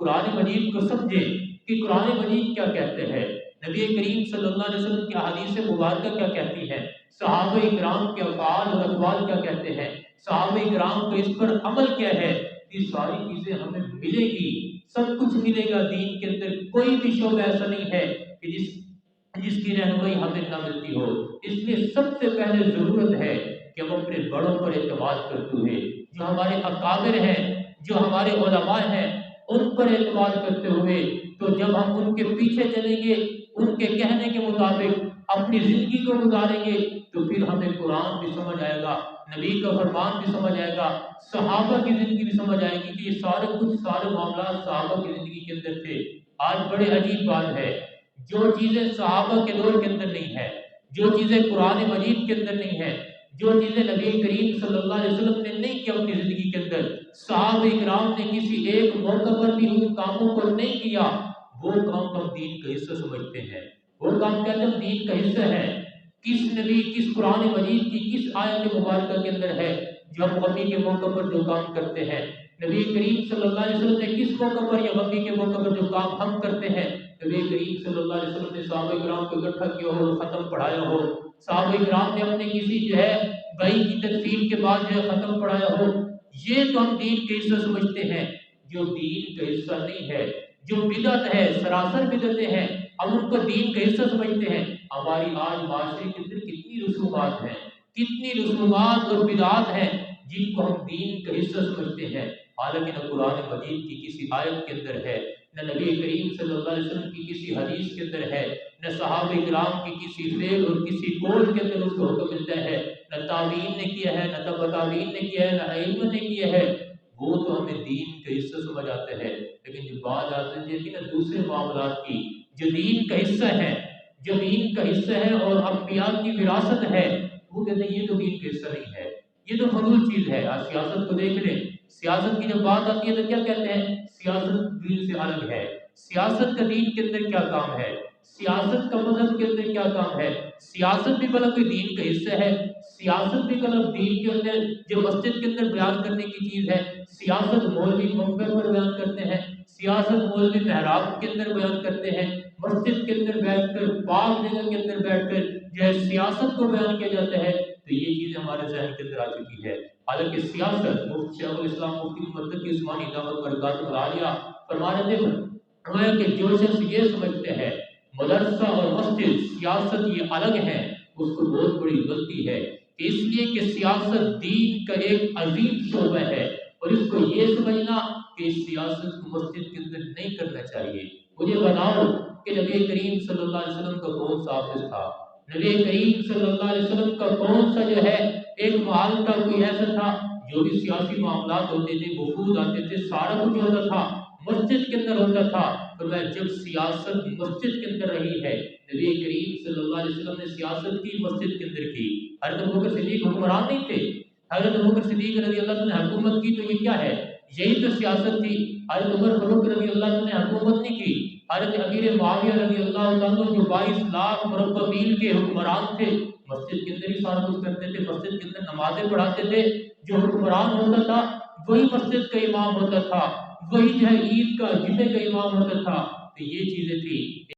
قرآن مجید کو سمجھیں کہ قرآن مجید کیا کہتے ہیں، نبی کریم صلی اللہ علیہ وسلم کی حدیث مبارکہ کیا کہتی ہے، صحابہ اکرام کے افعال اور اقوال کیا کہتے ہیں، صحابہ اکرام کو اس پر عمل کیا ہے، یہ ساری چیزیں ہمیں ملے گی، سب کچھ ملے گا دین کے اندر۔ کوئی بھی شعبہ ایسا نہیں ہے کہ جس کی رہنمائی ہمیں نہ ملتی ہو۔ اس لیے سب سے پہلے ضرورت ہے کہ ہم اپنے بڑوں پر اعتماد کرتے ہوئے، جو ہمارے اکابر ہیں، جو ہمارے علماء ہیں، ان پر اعتماد کرتے ہوئے، تو جب ہم ان کے پیچھے چلیں گے، ان کے کہنے کے مطابق اپنی زندگی کو گزاریں گے، تو پھر ہمیں قرآن بھی سمجھ آئے گا، نبی کا فرمان بھی سمجھ آئے گا، صحابہ کی زندگی بھی سمجھ آئے گی کہ یہ سارے معاملات صحابہ کی زندگی کے اندر تھے۔ آج بڑے عجیب بات ہے، جو چیزیں صحابہ کے دور کے اندر نہیں ہے، جو چیزیں قرآن مجید کے اندر نہیں ہے، جو چیزیں نبی کریم صلی اللہ علیہ وسلم نے نہیں کی اپنی زندگی کے اندر، صحابہ اکرام نے کسی ایک موقع پر بھی ان کاموں کو نہیں کیا، وہ کام ہم دین کا حصہ سمجھتے ہیں، وہ کام کہتے ہیں دین کا حصہ ہے۔ کس نبی، کس قرآن مجید کی کس آیت مبارکہ کے اندر ہے جو ہم غمی کے موقع پر جو کام کرتے ہیں؟ نبی کریم صلی اللہ علیہ وسلم نے کس موقع پر یا غمی کے موقع پر جو کام ہم کرتے ہیں؟ نبی کریم صلی اللہ علیہ وسلم نے صحابہ کرام کو اکٹھا کیا ہو، ختم پڑھایا ہو، صحابہ کرام نے اپنے کسی جو ہے بھائی کی تدفین کے بعد جو ہے ختم پڑھایا ہو، یہ تو ہم دین کا حصہ سمجھتے ہیں۔ جو دین کا حصہ نہیں ہے، جو بدعت ہے، سراسر بدعتیں ہیں، ہم ان کو دین کا حصہ سمجھتے ہیں۔ ہماری آج معاشرے کے اندر کتنی رسومات ہیں، کتنی رسومات اور بدعات ہیں جن کو ہم دین کا حصہ سمجھتے ہیں، حالانکہ نہ قرآن مجید کی کسی آیت کے اندر ہے، نہ نبی کریم صلی اللہ علیہ وسلم کی کسی حدیث کے اندر ہے، نہ صحابہ کرام کی کسی فعل اور کسی قول کے اندر اس کو حکم ملتا ہے، نہ تابعین نے کیا ہے، نہ تبع تابعین نے کیا ہے، نہ ائمہ نے کیا ہے۔ وہ تو ہمیں دین کا حصہ سمجھ آتے ہیں، لیکن جب بات آتی ہے نا دوسرے معاملات کی جو دین کا حصہ ہے، جو دین کا حصہ ہے اور انبیاء کی وراثت ہے، وہ کہتے ہیں یہ تو دین کا حصہ نہیں ہے، یہ تو فضول چیز ہے۔ آج سیاست کو دیکھ لیں، سیاست کی جب بات آتی ہے تو کیا کہتے ہیں؟ سیاست دین سے الگ ہے، سیاست کا دین کے اندر کیا کام ہے، سیاست کا مذہب کے اندر کیا کام ہے؟ سیاست بھی بلا کوئی دین کا حصہ ہے، سیاست بھی غلط دین کے اندر جو مسجد کے اندر بیان کرنے کی چیز ہے، سیاست مولوی منبر پر بیان کرتے ہیں، سیاست مولوی محراب کے اندر بیان کرتے ہیں، مسجد کے اندر بیٹھ کر، پاک جگہ کے اندر بیٹھ کر جو ہے سیاست کو بیان کیا جاتا ہے، تو یہ چیزیں ہمارے ذہن کے اندر آ چکی ہے۔ حالانکہ سیاست مفتی شیخ الاسلام مفتی محمد کی عثمانی دعوت برکاتہ العالیہ فرما رہے تھے، فرمایا کہ جو شخص یہ سمجھتے ہیں مدرسہ اور مسجد سیاست یہ الگ ہے، اس کو بہت بڑی غلطی ہے، اس لیے کہ سیاست دین کا ایک عظیم شعبہ ہے، اور اس کو یہ سمجھنا کہ اس سیاست کو مسجد کے اندر نہیں کرنا چاہیے۔ مجھے بتاؤ کہ نبی کریم صلی اللہ علیہ وسلم کا کون سا حافظ تھا؟ نبی کریم صلی اللہ علیہ وسلم کا کون سا جو ہے ایک محل کا کوئی ایسا تھا جو بھی سیاسی معاملات ہوتے تھے، وفود آتے تھے، سارا کچھ ہوتا تھا مسجد کے اندر ہوتا تھا؟ تو میں جب سیاست مسجد کے اندر رہی ہے، نبی کریم صلی اللہ علیہ وسلم نے سیاست کی مسجد کے اندر کی۔ حضرت ابوبکر صدیق حکمران نہیں تھے، حضرت ابوبکر صدیق رضی اللہ عنہ نے حکومت کی، تو یہ کیا ہے؟ یہی تو سیاست تھی۔ حضرت عمر فاروق رضی اللہ عنہ نے حکومت نہیں کی، حضرت امیر معاویہ رضی اللہ عنہ جو 22 لاکھ مربع میل کے حکمران تھے، مسجد کے اندر ہی سارا کچھ کرتے تھے، مسجد کے اندر نمازیں پڑھاتے تھے، جو حکمران ہوتا تھا وہی مسجد کا امام ہوتا تھا، وہی جو ہے عید کا جمعے کا امام ہوتا تھا، تو یہ چیزیں تھی۔